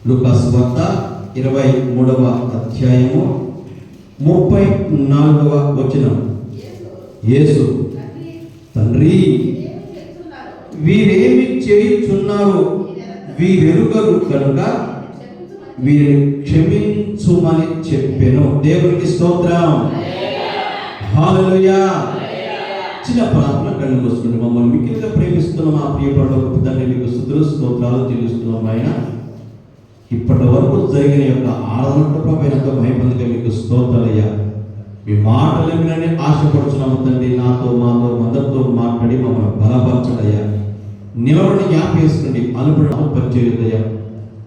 లూకా సువార్త 23వ అధ్యాయము 34వ వచనం. యేసు, తండ్రి, వీరేమి చేయుచున్నారో వీరెరుగరు కనుక వీరిని క్షమించుమని చెప్పెను. దేవునికి స్తోత్రం. హల్లెలూయా. చిన్న ప్రార్థన కళ్ళు మూసుకుని మమ్మల్ని మిక్కిలిగా ప్రేమిస్తున్న మా ప్రియ పరలోకపు తండ్రి, మీకు స్తుతులు స్తోత్రాలు చెల్లిస్తున్నాం ఆయన. ఇప్పటి వరకు జరిగిన యొక్క ఆరాధన ప్రభావంతో భయపందిగా మీకు స్తోత్రాలయ్యా. మీ మాటలు వినని ఆశపడుచున్నాము తండ్రి. నాతో మాతో అందరితో మాట్లాడి మమ్మల్ని బలపరచడయ్యా. నిలబడి జ్ఞాపకం చేసుకుని అనుపడ పరిచయదయ్యా.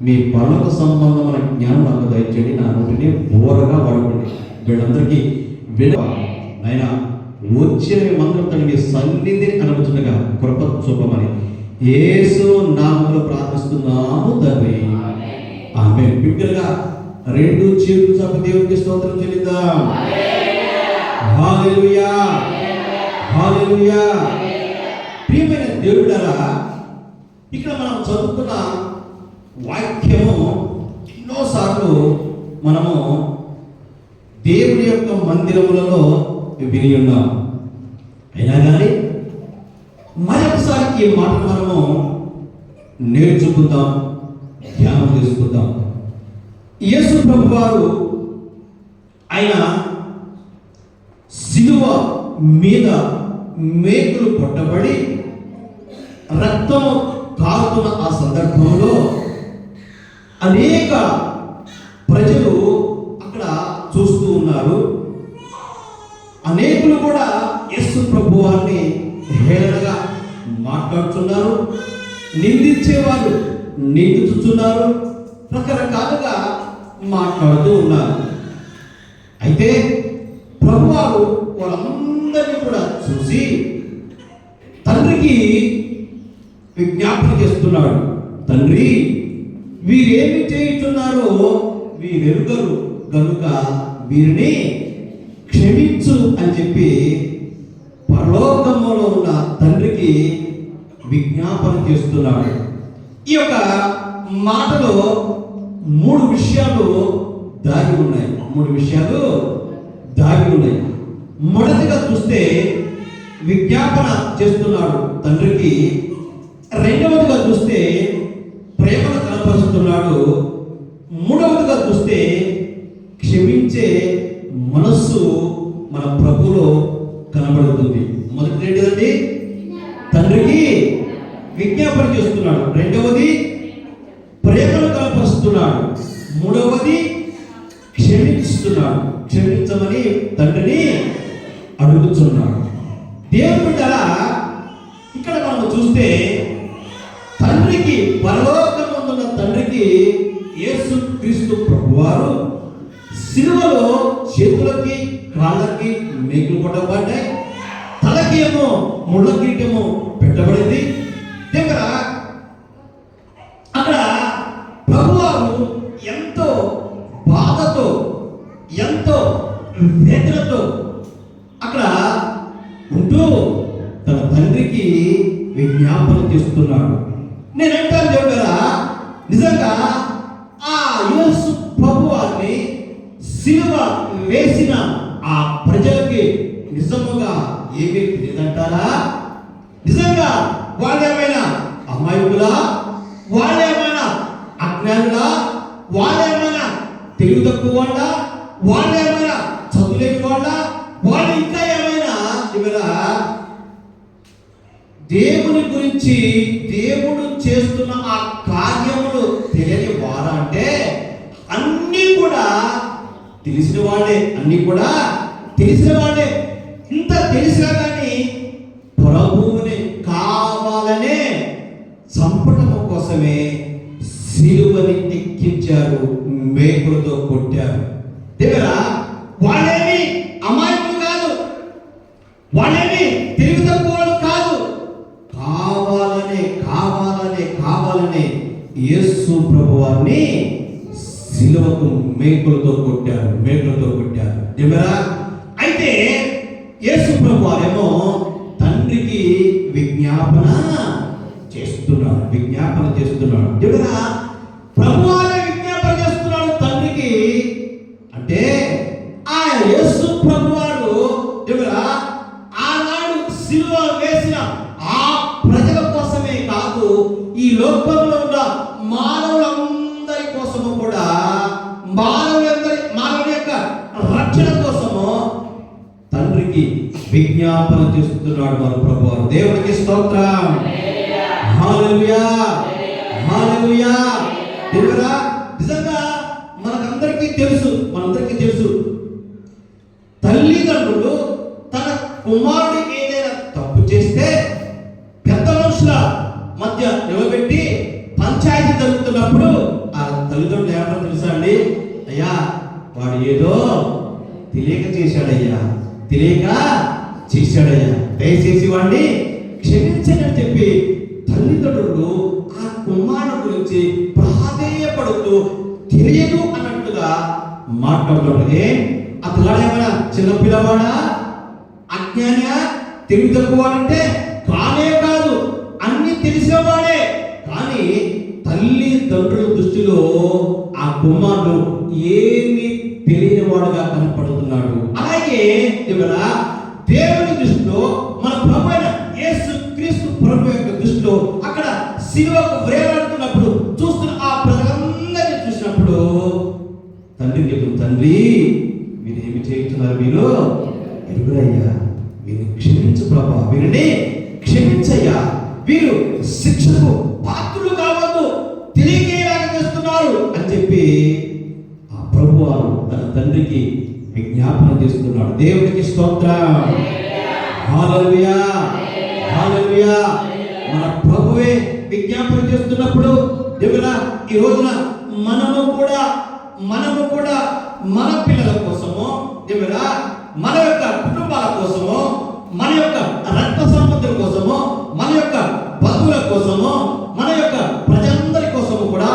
మీ పరలోక సంబంధమైన జ్ఞానం నాకు దయచేయండి. నా నోటిని ఓరగా వాడుకోండి. వీళ్ళందరికీ ఆయన వచ్చిన మంత్రం తండ్రి సన్నిధిని అనుమతిగా కృప చూపమని యేసు నామములో ప్రార్థిస్తున్నాము తండ్రి. ఆమె బిగ్గరగా రెండు చేతులు చాపి దేవునికి స్తోత్రం చెల్లిద్దాం. హల్లెలూయా, హల్లెలూయా. ప్రియమైన దేవుడారా, ఇక్కడ మనం చదువుతున్న వాక్యము ఎన్నోసార్లు మనము దేవుని యొక్క మందిరములలో విని ఉన్నాం. అయినా కానీ మరొకసారి ఈ మాట మనము నేర్చుకుందాం, ధ్యానం చేసుకుందాం. యేసు ప్రభువారు ఆయన సిలువ మీద మేకులు కొట్టబడి రక్తము కారుతున్న ఆ సందర్భంలో అనేక ప్రజలు అక్కడ చూస్తూ ఉన్నారు. అనేకులు కూడా యేసు ప్రభువారిని హేళనగా మాట్లాడుతున్నారు, నిందించేవారు నిందించుతున్నారు, రకరకాలుగా మాట్లాడుతూ ఉన్నారు. అయితే ప్రభువారు వాళ్ళందరినీ కూడా చూసి తండ్రికి విజ్ఞాపన చేస్తున్నాడు. తండ్రి, వీరేమి చేయుచున్నారో వీరెరుగరు కనుక వీరిని క్షమించు అని చెప్పి పరలోకములో ఉన్న తండ్రికి విజ్ఞాపన చేస్తున్నాడు. ఈ యొక్క మాటలో మూడు విషయాలు దాగి ఉన్నాయి. మొదటిగా చూస్తే విజ్ఞాపన చేస్తున్నాడు తండ్రికి. రెండవదిగా చూస్తే ప్రేమను కనపరుస్తున్నాడు. మూడవదిగా చూస్తే క్షమించే మనస్సు మన ప్రభులో కనబడుతుంది. మొదటి ఏంటిదండి? తండ్రికి విజ్ఞాపన చేస్తున్నాడు. రెండవది ప్రేమను కనపరుస్తున్నాడు. మూడవది క్షమిస్తున్నాడు. క్షమించమని తండ్రిని అడుగుతున్నాడు. దేవుని బిడ్డల, ఇక్కడ మనం చూస్తే తండ్రికి, పరలోకమందున్న తండ్రికి యేసు క్రీస్తు ప్రభువారు సిలువలో చేతులకి కాళ్ళకి మేకులు కొట్టబడ్డాయి, తలకి ఏమో ముళ్ళ కిరీటము పెట్టబడింది. దగ్గర అక్కడ ప్రభువారు ఎంతో బాధతో, ఎంతో వేదనతో అక్కడ ఉంటూ తన తండ్రికి విజ్ఞాపన చేస్తున్నాడు. నేనంటాను దేవుడా, నిజంగా ఆ యేసు ప్రభువారిని సిలువ వేసిన ఆ ప్రజలకి నిజముగా ఏమీ తెలియదంటారా? నిజంగా వాళ్ళేమైనా అమాయకులా? వాళ్ళేమైనా అజ్ఞానులా? వాళ్ళేమైనా తెలివి తక్కువ వాళ్ళ? వాళ్ళేమైనా చదువులేని వాళ్ళ? వాళ్ళు ఇంకా ఏమైనా ఇవాళ దేవుని గురించి, దేవుడు చేస్తున్న ఆ కార్యములు తెలియని వారా అంటే అన్నీ కూడా తెలిసిన వాళ్ళే. ఇంత తెలిసినా కానీ ప్రభువుని కావాలనే చంపటం కోసమే సిలువని ఎక్కించారు, మేకులతో కొట్టారు. దేవుడా, వాళ్ళేమి అమాయకులు కాదు, వాళ్ళేమి తెలివి తక్కువ కాదు. కావాలనే యేసు ప్రభువారిని సిలువకు మేకులతో కొట్టారు. దేవుడా, అయితే యేసు ప్రభువారేమో తండ్రికి విజ్ఞాపన చేస్తున్నాడు. దేవుడా, ప్రభువారే విజ్ఞాపన చేస్తున్నాడు మన ప్రభువారు. దేవునికి స్తోత్రం. హల్లెలూయా, హల్లెలూయా. దేవుడా, నిజంగా మనందరికీ తెలుసు తల్లిదండ్రులు తన కుమారుడికి ఏదైనా తప్పు చేస్తే పెద్ద మనుషుల మధ్య నిలబెట్టి పంచాయతీ జరుగుతున్నప్పుడు ఆ తల్లిదండ్రులు ఏమన్నా తెలుసా అండి? అయ్యా, వాడు ఏదో తెలియక చేశాడయ్యా, దయచేసి వాడిని క్షమించండి అని చెప్పి తల్లిదండ్రులు ఆ కుమారుడు గురించి ప్రాధేయపడుతూ తెలియదు అన్నట్టుగా మాట్లాడుతుంటే అతను ఏమైనా చిన్నపిల్లవాడా, అజ్ఞానియా, తెలివి తక్కువవాడంటే కానే కాదు, అన్ని తెలిసేవాడే. కానీ తల్లిదండ్రుల దృష్టిలో ఆ కుమారుడు ఏమి తెలియనివాడుగా కనపడుతున్నాడు. అలాగే దేవుని దృష్టిలో మన ప్రభు అయిన యేసు క్రీస్తు ప్రభు యొక్క దృష్టిలో అక్కడ శిలువకు వేలాడుతున్నప్పుడు చూస్తున్న ఆ ప్రజలందరినీ చూసినప్పుడు తండ్రి చెప్తుంది, తండ్రి మీరు ఏమి చేస్తున్నారు, మీరు ఎరుగురయ్యా, వీరిని క్షమించు ప్రభా, వీరిని క్షమించయ్యా, వీరు శిక్షకు పాత్రులు కావద్దు, తెలియకేలాగా చేస్తున్నారు అని చెప్పి ఆ ప్రభువారు తన తండ్రికి విజ్ఞాపన చేస్తున్నాడు. దేవునికి స్తోత్రం. హల్లెలూయా, హల్లెలూయా. మన ప్రభువే విజ్ఞాపన చేస్తున్నప్పుడు దేవుడా, ఈ రోజున మనము కూడా మన పిల్లల కోసము, దేవుడా, మన యొక్క కుటుంబాల కోసము, మన యొక్క రక్త సంబంధుల కోసము, మన యొక్క బంధువుల కోసము, మన యొక్క ప్రజలందరి కోసము కూడా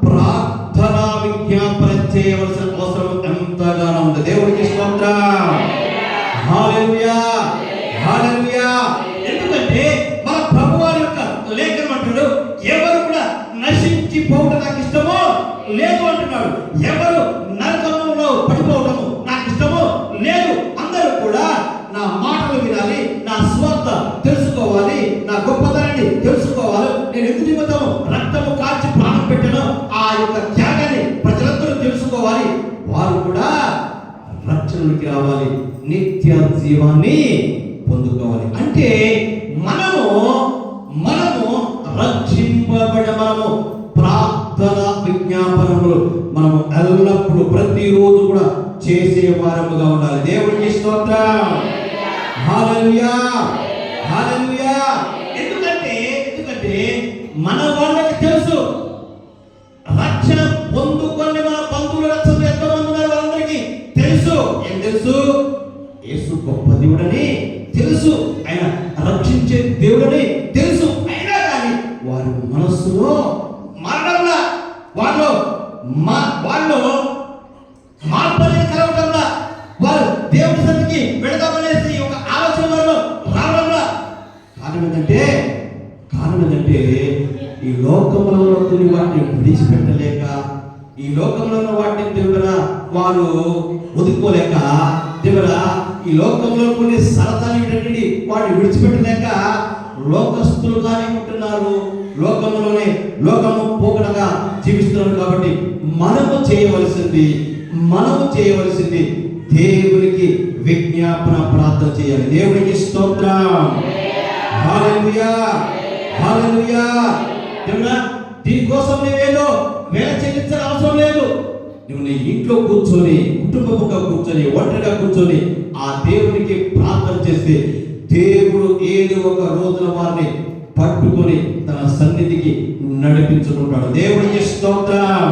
ప్రార్థన విజ్ఞాపన చేయవలసిన అవసరం ఎంతగానో ఉంది. దేవునికి స్తోత్రం. హల్లెలూయా, హల్లెలూయా. ఎందుకంటే మన ప్రభువారి యొక్క లేఖనం అంటాడు, ఎవరు కూడా నశించిపోవడం నాకు ఇష్టమో లేదు అంటున్నాడు. ఎవరు నరకంలో పడిపోవడము నాకు ఇష్టమో లేదు. అందరూ కూడా నా మాటలు వినాలి, నా స్వార్థ తెలుసుకోవాలి, నా గొప్పతనాన్ని తెలుసుకోవాలి, నేను ఎందుకు నిమిత్తము రక్తము కాల్చి ప్రాణం పెట్టాను ఆ యొక్క త్యాగాన్ని ప్రజలందరూ తెలుసుకోవాలి. వారు కూడా రక్షణలోకి రావాలి, నిత్య జీవాన్ని పొందుకోవాలి. అంటే మనము రక్షింపబడిన ప్రార్థన విజ్ఞాపనములు మనము ఎల్లప్పుడూ ప్రతిరోజు కూడా చేసే వారముగా ఉండాలి. దేవునికి స్తోత్రం. హల్లెలూయా, హల్లెలూయా. ఎందుకంటే మన వాళ్ళకి తెలుసు రక్షణ పొందుకొని మన బంధువుల రక్షణ ఎంతమంది ఉన్నారు వాళ్ళందరికీ తెలుసు. ఏం తెలుసు? యేసు గొప్ప దేవుడని తెలుసు, ఆయన రక్షించే దేవుడని తెలుసు. అయినా కానీ వారి మనస్సులో మరణంలా వాళ్ళు మార్పని కలవటంలా, వారు దేవుడి సన్నిధికి వెళదామనేసి ఒక ఆలోచన వారిలో రావడంలా. కారణం ఏంటంటే ఈ లోకంలో కొన్ని వాటిని విడిచిపెట్టలేక, ఈ లోకంలో ఉన్న వాటిని దేవుడా వారు వదుకోలేక, దేవుడా ఈ లోకంలో కొన్ని సరదాలు వాటిని విడిచిపెట్టలేక లోకస్తులుగానే ఉంటున్నారు. లోకము పోకడగా జీవిస్తున్నారు. కాబట్టి మనము చేయవలసింది దేవునికి విజ్ఞాపన ప్రార్థన చేయాలి. దేవునికి స్తోత్రం. హల్లెలూయా, హల్లెలూయా. దేవుడా, దీనికోసం నీవేదో వేల చెల్లించాల్సిన అవసరం లేదు. నువ్వు నీ ఇంట్లో కూర్చొని, కుటుంబముగా కూర్చొని, ఒంటరిగా కూర్చొని ఆ దేవునికి ప్రార్థన చేస్తే దేవుడు ఏదో ఒక రోజున వారిని పట్టుకొని తన సన్నిధికి నడిపించుకుంటాడు. దేవునికి స్తోత్రం.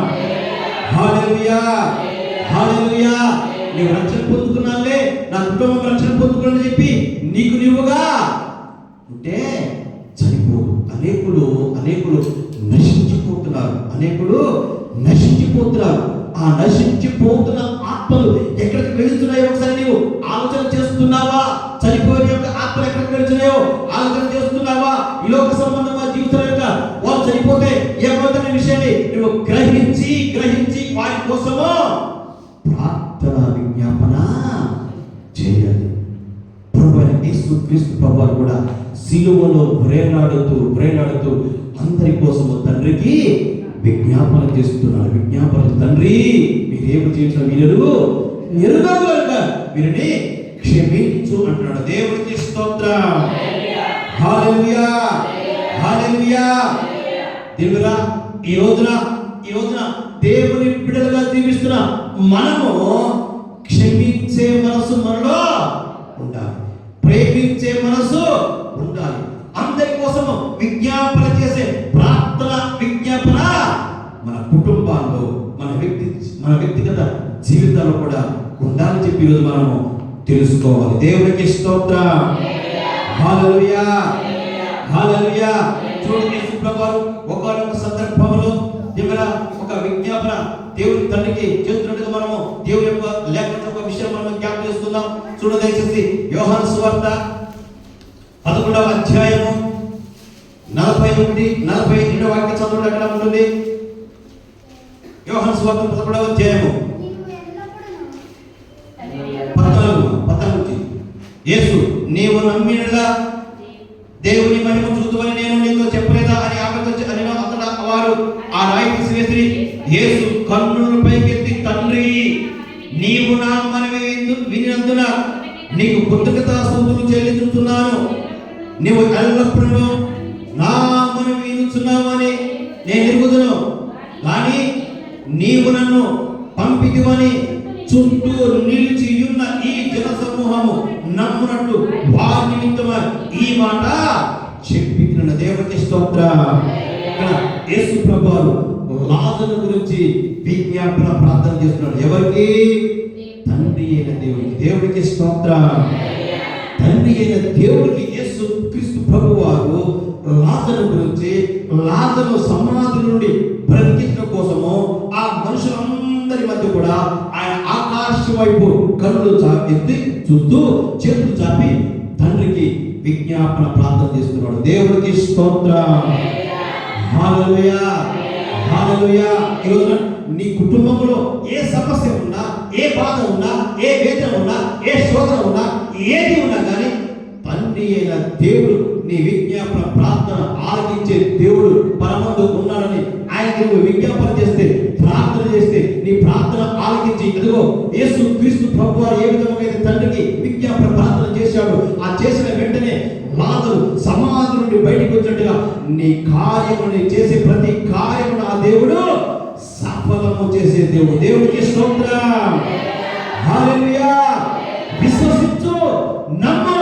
హల్లెలూయా, హల్లెలూయా. నీవు రక్షణ పొందుకున్నాలే, నా కుటుంబం రక్షణ పొందుకున్నాను చెప్పి నీకు నీవుగా అంటే చనిపోదు. అనేకులు నశించిపోతున్నారు. ఆ నశించిపోతున్న ఆత్మలు ఎక్కడికి వెళుతున్నాయో ఒకసారి నీవు ఆలోచన చేస్తున్నావా? చనిపోయిన యొక్క ఆత్మలు ఎక్కడికి వెళుతున్నాయో ఆలోచన చేస్తున్నావా? ఈ లోక సంబంధమైన జీవితం యొక్క వాళ్ళు చనిపోతే ఏమవుతున్న విషయాన్ని నువ్వు గ్రహించి వారి కోసము ప్రార్థన విజ్ఞాపన చేయాలి. ప్రభువైన యేసు క్రీస్తు ప్రభువు కూడా సిలువలో వేలాడుతూ అందరి కోసము తండ్రికి విజ్ఞాపన చేస్తున్నాడు. తండ్రి మీరేమి చేసిన వీరు ఎరుగరు కనుక వీరిని క్షమించు అంటున్నాడు. దేవునికి స్తోత్రం. హల్లెలూయా, హల్లెలూయా. దేవుడా, ఈ రోజున దేవుని బిడ్డలుగా జీవిస్తున్న మనము క్షమించే మనసు మనలో ఉండాలి, ప్రేమించే మనసు ఉండాలి. అందరి కోసము విజ్ఞాపన చేసే ప్రార్థన విజ్ఞాపన మన కుటుంబాల్లో, మన వ్యక్తిగత జీవితాల్లో కూడా ఉండాలని చెప్పి ఈరోజు మనము తెలుసుకోవాలి. దేవునికి స్తోత్రం. హల్లెలూయా, హల్లెలూయా. చూడండి, యేసు ప్రభువు ఒకానొక సందర్భంలో ఒక విజ్ఞాపన దేవుని తండ్రికి చేస్తున్నట్టుగా మనము దేవుని యొక్క లేఖన యొక్క విషయం మనం జ్ఞాపకం చేసుకుందాం. చూడండి దయచేసి యోహాను సువార్త 11వ అధ్యాయము 41-42 వాక్య చదవండి. అక్కడ ఉంటుంది యోహాను సువార్త 11వ అధ్యాయము 14. యేసు, నీవు నమ్మినలా దేవుని మహిమ చూద్దువని నేను నీతో చెప్పలేదా అని ఆమెతో అని అతడు వారు ఆ రాయి తీసివేసి యేసు కన్నులను పైకెత్తి, తండ్రి, నీవు నా మనవి వినినందున నీకు కృతజ్ఞతాస్తుతులు చెల్లించుతున్నాను. నీవు ఎల్లప్పుడూ నా మనవి వినుచున్నావని నేను ఎరుగుదును. కానీ నీవు నన్ను పంపితివని చుట్టూ నిలిచి ఉన్న ఈ జన సమూహము నమ్మునట్లు వారి నిమిత్తమై ఈ మాట చెప్పిన దేవునికి స్తోత్రం. యేసు ప్రభువు లాజరు గురించి విజ్ఞాపన ప్రార్థన చేస్తున్నాడు. ఎవరికి? తండ్రి అయిన దేవునికి. దేవునికి స్తోత్రం. తండ్రి అయిన దేవునికి యేసు క్రీస్తు ప్రభువారు లాజరు గురించి, లాజరు సమాధి నుండి బ్రతికించడం కోసము ఆ మనుషులందరి మధ్య కూడా ఆయన ఆకాశం వైపు కన్నులు ఎత్తి చూస్తూ చేతులు చాపి తండ్రికి విజ్ఞాపన ప్రార్థన చేస్తున్నాడు. దేవునికి స్తోత్రం. హల్లెలూయా, హల్లెలూయా. ఈరోజు నీ కుటుంబంలో ఏ సమస్య ఉన్నా, ఏ బాధ ఉన్నా, ఏ వేదన ఉన్నా, ఏ శోధన ఉన్నా, ఏది ఉన్నా కానీ తండ్రి అయిన దేవుడు నీ విజ్ఞాపన ప్రార్థన ఆలకించే దేవుడు పరమందు ఉన్నాడని ఆయనకి నువ్వు విజ్ఞాపన చేస్తే, ప్రార్థన చేస్తే నీ ప్రార్థన ఆలకించి, అదిగో యేసు క్రీస్తు ప్రభువారు ఏ విధంగా తండ్రికి విజ్ఞాపన ప్రార్థన చేశాడు, ఆ చేసిన వెంటనే లాజరు సమాధి నుండి బయటికి వచ్చినట్టుగా నీ కార్యముని చేసే ప్రతి కార్యమును ఆ దేవుడు సఫలము చేసే దేవుడు. దేవుడికి స్తోత్రం. హల్లెలూయా. విశ్వసించు, నమ్ము,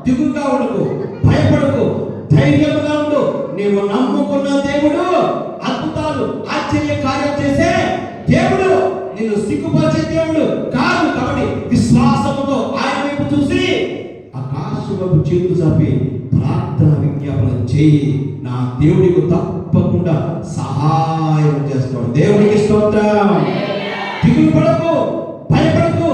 దిగులుగా ఉండకు, భయపడకు, ధైర్యంగా ఉండు. నీవు నమ్ముకున్న దేవుడు అద్భుతాలు, ఆశ్చర్య కార్యం చేసే దేవుడు, నిన్ను సిగ్గుపరిచే దేవుడు కాదు. కాబట్టి విశ్వాసముతో ఆయన వైపు చూసి ఆకాశము చేతులు చాపి ప్రార్థన విజ్ఞాపన చేయి. నా దేవుడికి తప్పకుండా సహాయం చేస్తాడు. దేవుడికి స్తోత్రం. దిగులు పడకు, భయపడకు.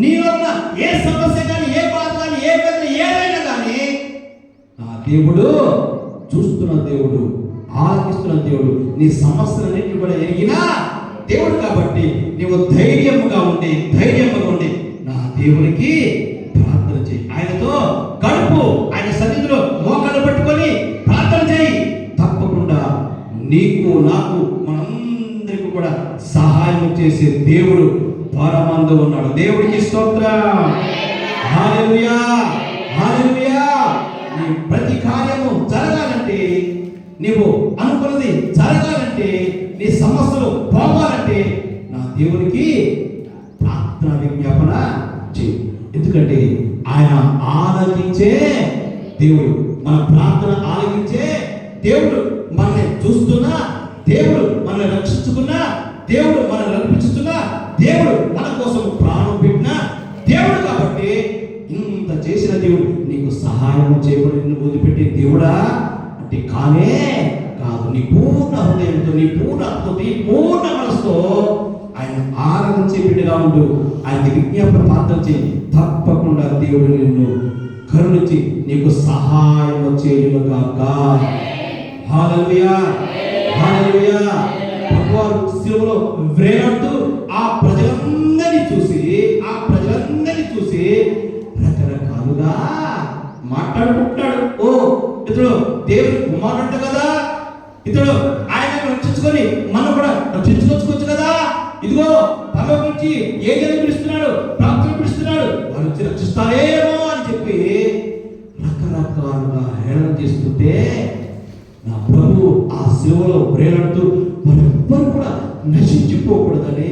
నీలో ఉన్న ఏ సమస్య కానీ, ఏ బాధ కానీ, ఏ వేదన ఏదైనా కానీ నా దేవుడు చూస్తున్న దేవుడు, ఆలకిస్తున్న దేవుడు, నీ సమస్యలన్నింటినీ కూడా ఎరిగిన దేవుడు. కాబట్టి నీవు ధైర్యముగా ఉండి నా దేవునికి ప్రార్థన చేయి. ఆయనతో గడుపు, ఆయన సన్నిధిలో మోకాలు పట్టుకొని ప్రార్థన చేయి. తప్పకుండా నీకు, నాకు, మనందరికీ కూడా సహాయం చేసే దేవుడు పరమందు ఉన్నాడు. దేవుడికి స్తోత్రం. హల్లెలూయా, హల్లెలూయా. నీ ప్రతి కార్యము జరగాలంటే, నీవు అనుకున్నది జరగాలంటే, నీ సమస్యలు పోవాలంటే నా దేవునికి ప్రార్థన విజ్ఞాపన చేయి. ఎందుకంటే ఆయన ఆలకించే దేవుడు, మన ప్రార్థన ఆలకించే దేవుడు, మనల్ని చూస్తున్నా దేవుడు, మనల్ని రక్షించుకున్నా దేవుడు, మనల్ని నడిపించుతున్నా దేవుడు, మన కోసం ప్రాణం పెట్టిన దేవుడు. కాబట్టి ఇంత చేసిన దేవుడు నీకు సహాయం చేయబడి నిన్ను వదిలిపెట్టే దేవుడా అంటే కానే కాదు. నీ పూర్ణ హృదయంతో, నీ పూర్ణ ఆత్మతో, నీ పూర్ణ మనసుతో ఆయన ఆరాధించే బిడ్డగా ఉంటూ ఆయన విజ్ఞాపన ప్రార్థన చేయి. తప్పకుండా దేవుడు నిన్ను కరుణించి నీకు సహాయం చేయునుగాక. హల్లెలూయా, హల్లెలూయా. భగవాన్ శిలువలో వేలాడుతూ ఆ ప్రజలందరినీ చూసి రకరకాలుగా మాట్లాడుకుంటాడు. ఓ, ఇతడు దేవుని కుమారుడు కదా, ఇతడు ఆయన రక్షించుకొని మనం కూడా రక్షించుకోవచ్చు కదా. ఇదిగో పరలోకం నుంచి ఏదైనా పిలుస్తున్నాడు, ప్రార్థన పిలుస్తున్నాడు, వారు వచ్చి రక్షిస్తారు. రక్షిస్తారేమో అని చెప్పి రకరకాలుగా హేళన చేస్తుంటే నా ప్రభు ఆ శిలువలో వేలాడుతూ వారెవ్వరు కూడా నశించిపోకూడదని,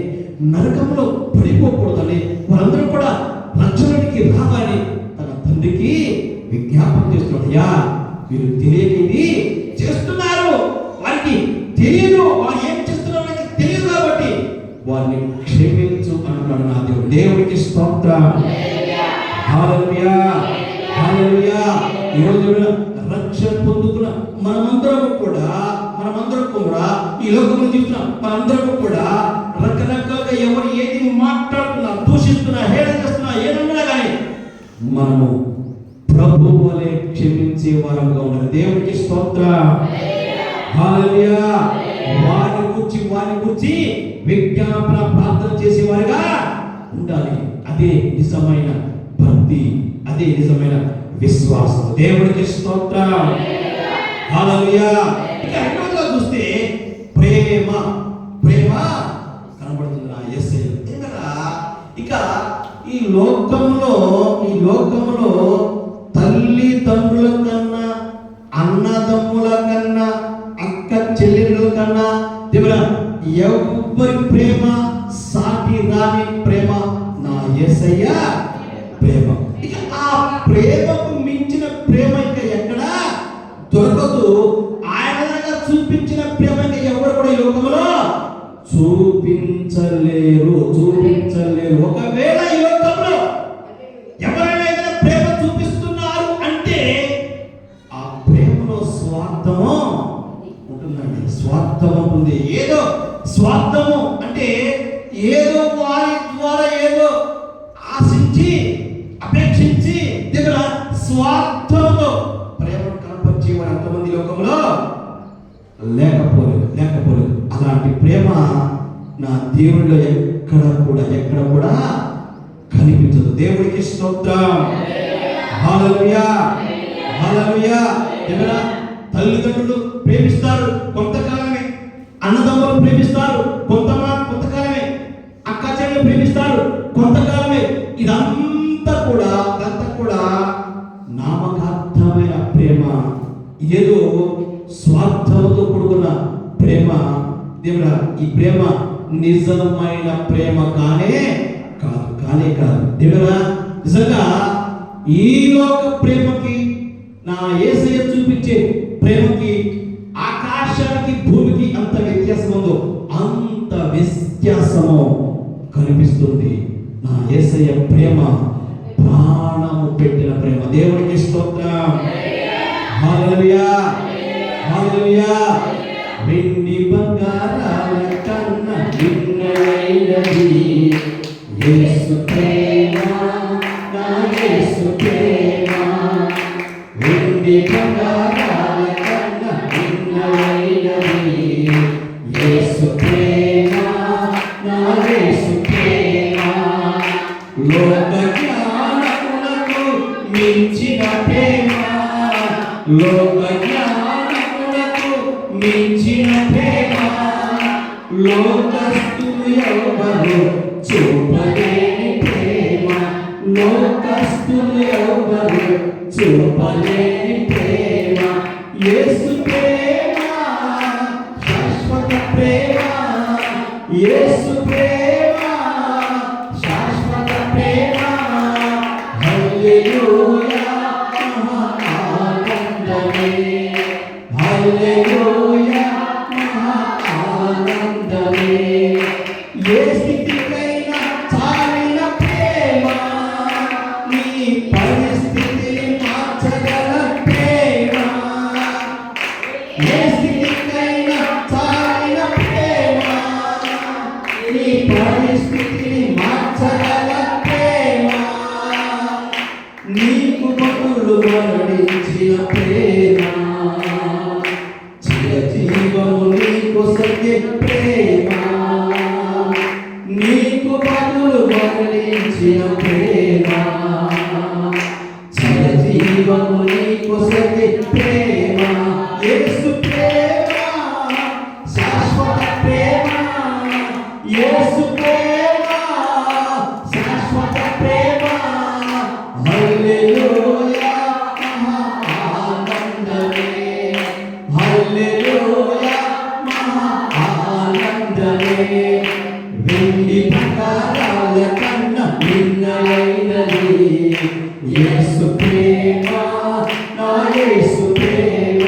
నరకంలో పడిపోకూడదని, వారందరూ కూడా రక్షణకి రావాలని తన తండ్రికి విజ్ఞాపన చేస్తున్నాడు. అయ్యా, మీరు తెలియనిది చేస్తున్నారు, వారికి తెలియదు, వారు ఏం చేస్తున్నారో వారికి తెలియదు కాబట్టి వారిని క్షమించు అంటున్నాడు నా దేవుడు. దేవుడికి స్తోత్రం. హల్లెలూయా, హల్లెలూయా. ఈరోజు రక్షణ పొందుకున్న మనమందరం కూడా ఈ లోకంలో చూస్తున్న మనందరం కూడా రకరకాలుగా ఎవరు ఏది మాట్లాడుతున్నా, దూషిస్తున్నా, హేళన చేస్తున్నా, ఏదన్నా కానీ మనము ప్రభు వలె క్షమించే వారంగా ఉండాలి. దేవుడికి స్తోత్రం. హల్లెలూయా. వారి గురించి విజ్ఞాపన ప్రార్థన చేసేవారుగా ఉండాలి. అదే నిజమైన భక్తి, అదే నిజమైన విశ్వాసం. దేవుడికి స్తోత్రం. హల్లెలూయా. ఇక రెండోదిగా చూస్తే ప్రేమ కనబడుతుంది నా యేసయ్య. ఎందుకరా ఇక ఈ లోకంలో తల్లిదండ్రుల కన్నా, అన్నదమ్ముల కన్నా, అక్క చెల్లెళ్ళ కన్నా దేవుడా ఎవరి ప్రేమ సాటి రాని ప్రేమ నా యేసయ్య ప్రేమ. ఇక ఆ ప్రేమకు మించిన ప్రేమ ఇంకా ఎక్కడా దొరకదు. ఆయనగా చూపించిన ప్రేమ ఇంకా ఎవరు కూడా ఈ లోకంలో చూపించలేరు. ఒకవేళ ఈ లోకంలో ఎవరైనా ఏదైనా ప్రేమ చూపిస్తున్నారు అంటే ఆ ప్రేమలో స్వార్థము ఉంటుందండి. స్వార్థం ఉంటుంది. ఏదో స్వార్థము అంటే ఏదో వారి ద్వారా ఏదో ఆశించి, అపేక్షించి దగ్గర స్వార్థంతో ప్రేమను కనపరిచే వారు ఎంతమంది లోకంలో లేకపోలేదు. అలాంటి ప్రేమ నా దేవుడిలో ఎక్కడ కూడా కనిపించదు. దేవుడికి స్తోత్రం. హల్లెలూయా, హల్లెలూయా. దేవుడా తల్లిదండ్రులు ప్రేమిస్తారు కొంతకాలమే, అన్నదమ్ములు ప్రేమిస్తారు కొంతకాలమే, అక్క చెల్లెలు ప్రేమిస్తారు కొంతకాలమే. ఇదంతా కూడా నామకార్థమైన ప్రేమ, ఏదో స్వార్థంతో కూడుకున్న ప్రేమ. దేవుడా ఈ ప్రేమ నిజమైన ప్రేమ కానే కాదు. దేవుడా నిజంగా ఈ లోక ప్రేమకి, నా యేసయ్య చూపించే ప్రేమకి, ఆకాశానికి భూమికి అంత వ్యత్యాసం ఉందో అంత వ్యత్యాసము కనిపిస్తుంది. నా యేసయ్య ప్రేమ ప్రాణము పెట్టిన ప్రేమ. దేవుడికి స్తోత్రం. హల్లెలూయా, హల్లెలూయా. వెండి బంగారాల కన్నా భిన్నమైనది యేసు ప్రేమ, నా యేసు ప్రేమ. వెండి బంగారాల కన్నా భిన్నమైనది యేసు ప్రేమ, నా యేసు ప్రేమ. లోక జ్ఞానములకు మించిన ప్రేమ, లోక జ్ఞానములకు మించిన ప్రేమ, లోకస్తులు ఎవరు చూపలేని ప్రేమ, లోకస్తులు ఎవరు చూపలేని ప్రేమ. యేసు ప్రేమ శాశ్వత ప్రేమ, యేసు ప్రేమ శాశ్వత ప్రేమ. హల్లెలూయా, మహా ఆనందమే, హల్లెలూయా, మహా ఆనందమే. ఏ స్థితికైనా చాలిన ప్రేమ, నీ పరిస్థితిని మార్చగల ప్రేమ. ఏ స్థితికైనా చాలిన ప్రేమ, నీ పరిస్థితిని మార్చగల ప్రేమ. నీకు బదులు మరణించిన ప్రేమ, చిరజీవము నీకు సత్య ప్రేమ. నీకు బదులు మరణించిన ప్రేమ, చిరజీవము నీకు సత్య ప్రేమ. యేసు ప్రేమ శాశ్వత ప్రేమ, యేసు ప్రేమ శాశ్వత ప్రేమ. వెండి బంగారాల కన్నా మిన్నైనది యేసు ప్రేమ, నా యేసు ప్రేమ.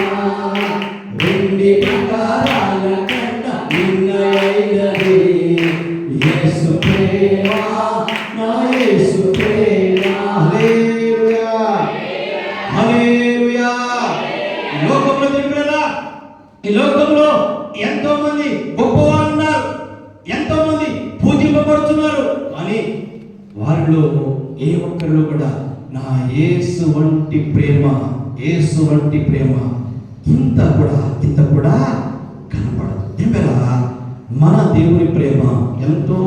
వెండి బంగారాల కన్నా మిన్నైనది యేసు ప్రేమ, నా యేసు ప్రేమ. హల్లెలూయా, హల్లెలూయా. ఈ లోకంలో తిరుగురా, ఈ లోకంలో ఎంతో మంది గొప్పవారు ఉన్నారు, ఎంతో మంది పూజింపబడుతున్నారు. కానీ వారిలో ఏ ఒక్కరిలో కూడా నా యేసు వంటి ప్రేమ, యేసు వంటి ప్రేమ ఇంత కూడా కనపడదు. ఏమేలా మన దేవుని ప్రేమ ఎంతో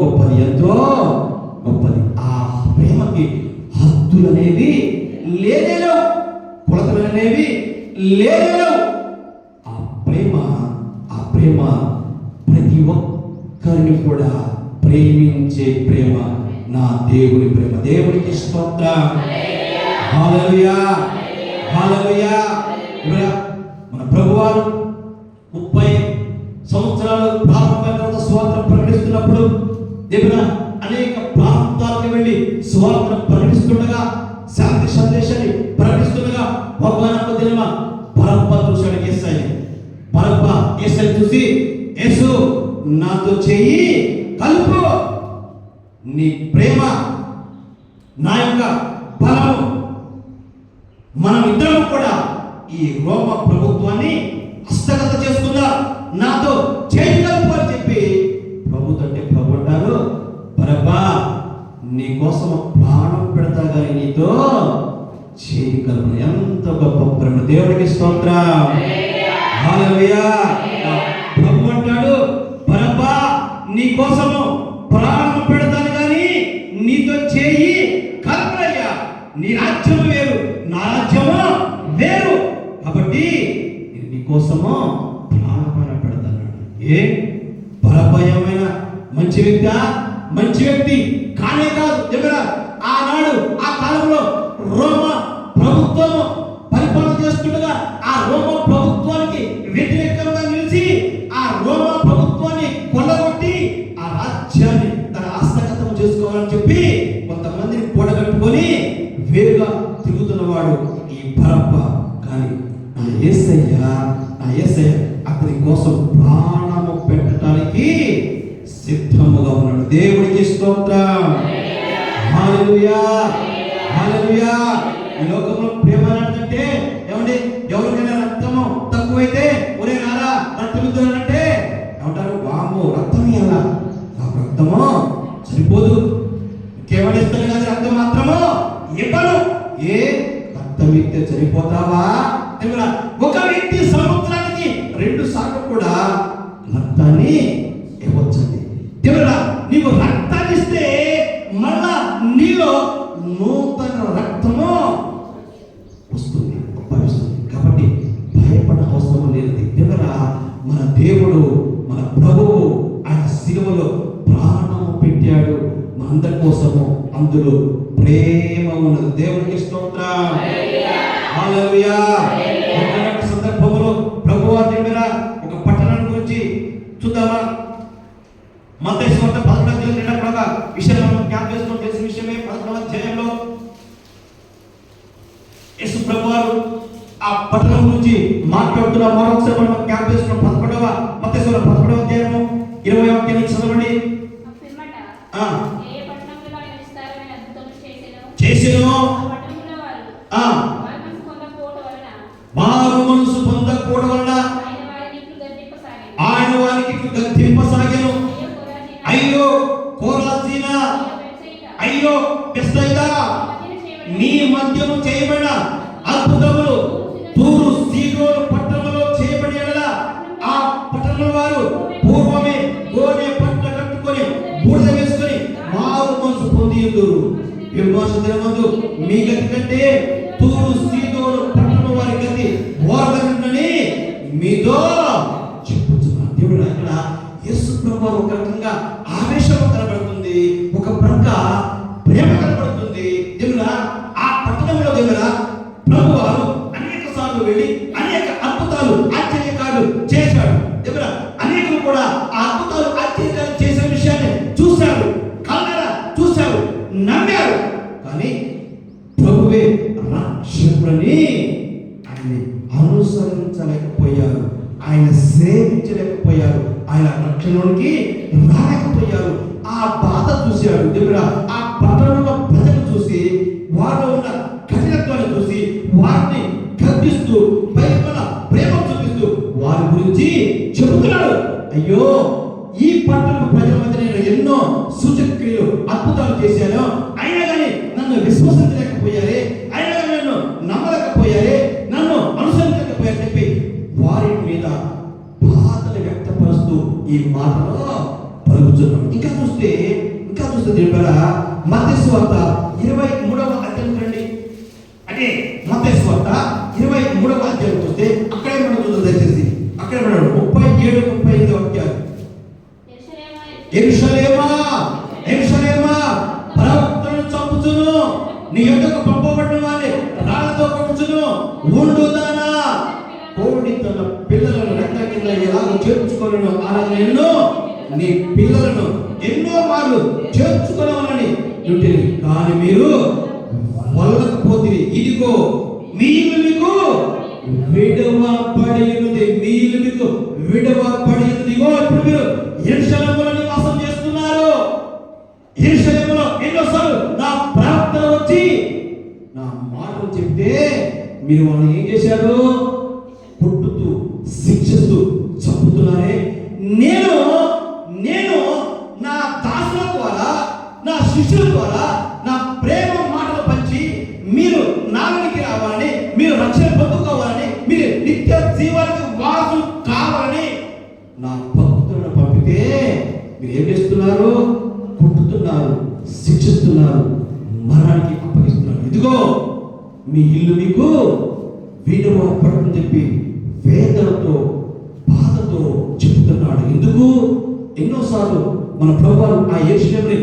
గొప్పది, ఎంతో గొప్పది. ఆ ప్రేమకి హద్దులు అనేవి లేనేలేవు, కొలతలు అనేవి లేనేలేవు. ఆ ప్రేమ ప్రతి ఒక్కరిని కూడా ప్రేమించే ప్రేమ నా దేవుని ప్రేమ. దేవునికి స్తోత్రం. హల్లెలూయా, హల్లెలూయా. మన ప్రభువారు 30 సంవత్సరాలు ప్రారంభమైన తర్వాత స్వార్థ ప్రకటిస్తున్నప్పుడు దేవుడు అనేక ప్రాంతాలకు వెళ్ళి స్వార్థ ప్రకటిస్తుండగా, శాంతి సందేశాన్ని ప్రకటిస్తుండగా భగవాన్ దినమ బరబ్బ చూశాడు యేసయ్య. బరబ్బ యేసయ్య చూసి, యేసు నాతో చెయ్యి కలుపు, నీ ప్రేమ నా యొక్క బలము, మనం ఇద్దరం కూడా ఈ రోమ ప్రభుత్వాన్ని హస్తగత చేసుకుందాం, నాతో చేయి కలుపు అని చెప్పి ప్రభు అంటారు, బరబ్బా నీ కోసం ప్రాణం పెడతా కానీ నీతో చేయి కలుపు. ఎంత గొప్ప ప్రేమ! దేవుడికి స్తోత్రం. హల్లెలూయా. ప్రభు అంటాడు, బరబ్బా నీ కోసము ప్రాణం పెడతాను కానీ నీతో చేయి కలుపునయ్యా. నీ రాజ్యము వేరు, నా రాజ్యము వేరు, కాబట్టి నీ కోసము ప్రాణం పెడతాను. ఏ బరభయమైన మంచి వ్యక్తి కానే కాదు. ఎవరా ఆనాడు ఆ కాలంలో రోమ ప్రభుత్వం పరిపాలన చేస్తుండగా ఆ రోమ ప్రభుత్వానికి వ్యతిరేకంగా నిలిచి ఆ రోమ ప్రభుత్వాన్ని కొల్లగొట్టి ఆ రాజ్యాన్ని తన హస్తగతం చేసుకోవాలని చెప్పి కొంతమందిని కూడగట్టుకొని వేరుగా తిరుగుతున్నవాడు ఈ బరబ్బ. కానీ నా యేసయ్య అతని కోసం ప్రాణము పెట్టడానికి సిద్ధముగా ఉన్నాడు. దేవుడికి స్తోత్రం. హల్లెలూయా, హల్లెలూయా. ఈ లోకంలో ప్రేమ అంటే ఏమండి, ఎవరికైనా రక్తము తక్కువైతే ఒరే నారా రక్తం ఇద్దానంటే ఏమంటారు, వాము రక్తం ఇవ్వాలా, నాకు రక్తము సరిపోదు, కేవలం ఇస్తాను కానీ రక్తం మాత్రము ఇవ్వను. ఏ రక్తం ఇస్తే సరిపోతావా? ఒక వ్యక్తి సంవత్సరానికి 2 సార్లు కూడా రక్తాన్ని ఇవ్వచ్చండి. దేవుడా నీవు రక్తాన్ని ఇస్తే మళ్ళా నీలో నూతన రక్తము వస్తుంది, ఉద్భవిస్తుంది. కాబట్టి భయపడ అవసరం లేదు. దేవుడా మన దేవుడు, మన ప్రభువు ఆయన శిలువలో ప్రాణము పెట్టాడు మనందరి కోసము. అందులో ప్రేమ ఉన్నది. దేవునికి స్తోత్రం. హల్లెలూయా. ఒక సందర్భంలో ప్రభువారు దగ్గర ఒక పట్టణం గురించి చూద్దామా? మత్తయి సువార్త 11వ అధ్యాయం ఒక విషయం మనం జ్ఞాపకం చేసుకోవడం తెలిసిన విషయమే. 11వ అధ్యాయంలో యేసు ప్రభువారు ఆ పట్టణం గురించి మాట్లాడుతున్న మరొకసారి మనం జ్ఞాపకం చేసుకున్నాం. 11వ మత్తయి సువార్త 11వ అధ్యాయము 20వ వాక్యం నుంచి చదవండి. చేసెను వారు మనసు పొందకపోవడం వలన ఆయన వారికి గద్దింపసాగెను. అయ్యో కోరాజీనా, అయ్యో బెత్సయిదా, నీ మధ్యను చేయబడిన అద్భుతములు తూరు సీదోను పట్టణంలో చేయబడిన ఆ పట్టణంలో వారు పూర్వమే గోనె పట్ట కట్టుకొని బూడిద వేసుకొని మారు మనసు పొందియుందురు. విమోచన దినమందు మీ గతి కంటే తూరు సీదోను పట్టణం వారి గతి ఓరగనుందని మీతో చెప్పుచున్నాను. దేవుడు అక్కడ యేసు ప్రభువు ఒక రకంగా ఆవేశం కనబడుతుంది, ఒక ప్రక్క ప్రేమ కనబడుతుంది. దేవుడా ఆ పట్టణంలో దేవుడా ప్రభువారు అనేక సార్లు వెళ్ళి అనేక అద్భుతాలు ఆశ్చర్యకాలు చేశాడు. దేవుడా అనేకులు కూడా ఆ అద్భుతాలు ఆశ్చర్యకాలు చేసే విషయాన్ని బాధ చూశాడు దేవుడా. ఆ పట్టణంలో ప్రజలు చూసి వారిలో ఉన్న కఠినత్వాన్ని చూసి వారిని గద్దిస్తూ పైన ప్రేమ చూపిస్తూ వారి గురించి చెబుతున్నాడు. అయ్యో, ఈ పట్టణ ప్రజల మధ్య నేను ఎన్నో సూచక్రియలు అద్భుతాలు చేశాను, అయినా కానీ నన్ను విశ్వసించలేకపోయారే, అయినా కానీ నన్ను నమ్మలేకపోయారే, నన్ను అనుసరించలేకపోయారు చెప్పి వారి మీద బాధను వ్యక్తపరుస్తూ ఈ మాటలో పలుకుతున్నాడు. ఇంకా చూస్తే దేవుడా, మత్తయి సువార్త 23వ అధ్యాయం రండి. అంటే మత్తయి సువార్త 23వ అధ్యాయం చూస్తే అక్కడే మనం చూద్దాం దయచేసి. అక్కడే మనం 37-38 వాక్యాలు. యెరూషలేమా యెరూషలేమా, ప్రవక్తలను చంపుచును, నీ యొద్దకు పంపబడిన వారిని రాళ్లతో కొట్టుచును, ఉండుదానా, కోడి తన పిల్లలను రెక్కల కింద ఎలాగో చేర్చుకొనును అలాగే ఎన్నో నీ పిల్లలను ఎన్నో మార్లు చేర్చుకొనవలని ఉంటుంది, కానీ మీరు వల్లకపోతే ఇదిగో మీ ఇల్లు మీకు విడవబడి ఉన్నది, మీ ఇల్లు మీకు విడవబడి ఉన్నది. ఇదిగో ఇప్పుడు మీరు యెరూషలేములో నివాసం చేస్తున్నారు. యెరూషలేములో ఎన్నోసార్లు నా ప్రార్థన వచ్చి నా మాటలు చెప్తే మీరు వాళ్ళని ఏం చేశారు? కొట్టుతూ శిక్షిస్తూ చంపుతున్నారే. నేను నా దాసుల ద్వారా, నా శిష్యుల ద్వారా నా ప్రేమ మాటలు పంచి మీరు నాలోనికి రావాలని, మీరు రక్షణ పొందుకోవాలని, మీరు నిత్య జీవానికి వారసులు కావాలని నా భక్తులను పంపితే మీరు ఏం చేస్తున్నారు? కొట్టుతున్నారు, శిక్షిస్తున్నారు, మరణానికి అప్పగిస్తున్నారు. ఇదిగో మీ ఇల్లు మీకు విడవబడుతుందని చెప్పి వేదనతో బాధతో చెబుతున్నాడు. ఎందుకు? ఎన్నోసార్లు మన ప్రభువు ఆ యెరూషలేముని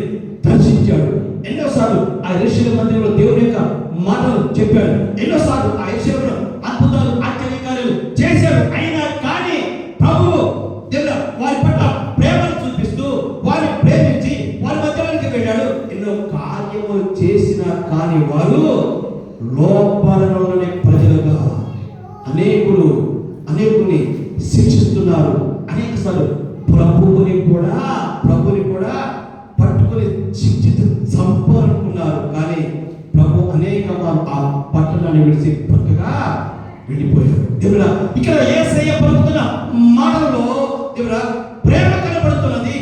దర్శించాడు, ఎన్నోసార్లు ఆ యెరూషలేము మందిరంలో దేవుని యొక్క మాటలు చెప్పాడు, ఎన్నోసార్లు ఆ యెరూషలేములో అద్భుతాలు ఆశ్చర్యకార్యాలు చేశాడు. అయినా కానీ ప్రభువు దేవుడు వారి పట్ల ప్రేమను చూపిస్తూ వారిని ప్రేమించి వారి మధ్యలోకి వెళ్ళాడు. ఎన్నో కార్యములు చేసిన కానీ వారు లోపాలలోనే ప్రజలుగా అనేకుని శిక్షిస్తున్నారు. అనేకసార్లు ప్రభువుని కూడా పట్టుకొని శిక్షించి చంపాలనుకున్నారు. కానీ ప్రభు అనేక ఆ పట్టణాన్ని విడిచి పక్కగా వెళ్ళిపోయారు. దేవుడా, ఇక్కడ యేసయ్య పలుకుతున్న మాటల్లో దేవుడా ప్రేమ కనబడుతున్నది,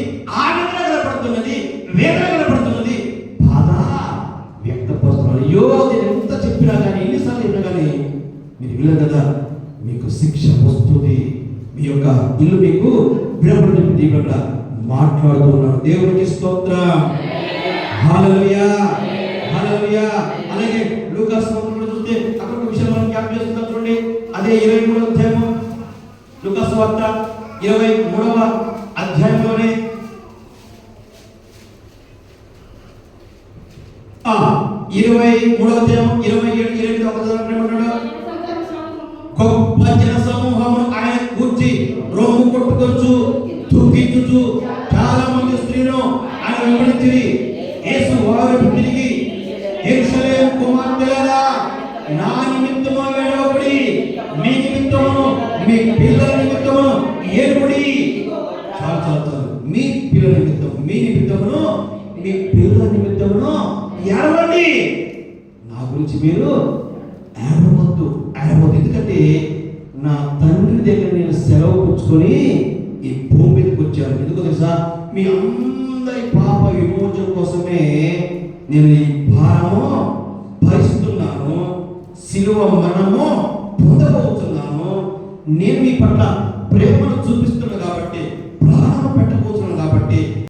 ఆనందం కనబడుతున్నది, వేదన కనబడుతున్నది, బాధ వ్యక్తపరుస్తున్నారు. అయ్యో, నేను ఎంత చెప్పినా కానీ, ఎన్నిసార్లు చెప్పినా కానీ మీరు వినరు కదా, మీకు శిక్ష వస్తుంది, మీ యొక్క ఇల్లు మీకు విడబడి దేవుడు మాట్లాడుతూ ఉన్నాడు. దేవునికి స్తోత్రం, హల్లెలూయా, హల్లెలూయా. అలాగే లూకా సువార్తలో చూస్తే అక్కడ ఒక విషయం మనం జ్ఞాపకం చేసుకుంటాం. చూడండి, అదే 23వ అధ్యాయం, లూకా సువార్త 23వ అధ్యాయంలోనే 23వ అధ్యాయం 27-28 ఒక చదవండి. గొప్ప జన సమూహము ఆయన కూర్చి రొమ్ము కొట్టుకొచ్చు దుఃఖించుచు చాలా మంది స్త్రీలు ఆయన వెంబడించిరి. యేసు వారిని తిరిగి, యెరూషలేము కుమార్తెలారా, నా నిమిత్తము ఏడవకుడి, మీ నిమిత్తమును మీ పిల్లల నిమిత్తమును ఏడుపుడి. చాలు, మీ పిల్లల నిమిత్తం, మీ నిమిత్తమును మీ పిల్లల నిమిత్తమును ఏడవండి. నా గురించి మీరు ఏడవద్దు. ఎందుకంటే నా తండ్రి దగ్గర నేను సెలవు పుచ్చుకొని ఈ భూమి మీదకి వచ్చాను. ఎందుకు తెలుసా? మీ అందరి పాప విమోచన కోసమే నేను ఈ భారము భరిస్తున్నాను, శిలువ మరణము పొందబోతున్నాను. నేను మీ పట్ల ప్రేమను చూపిస్తున్నాను కాబట్టి ప్రాణం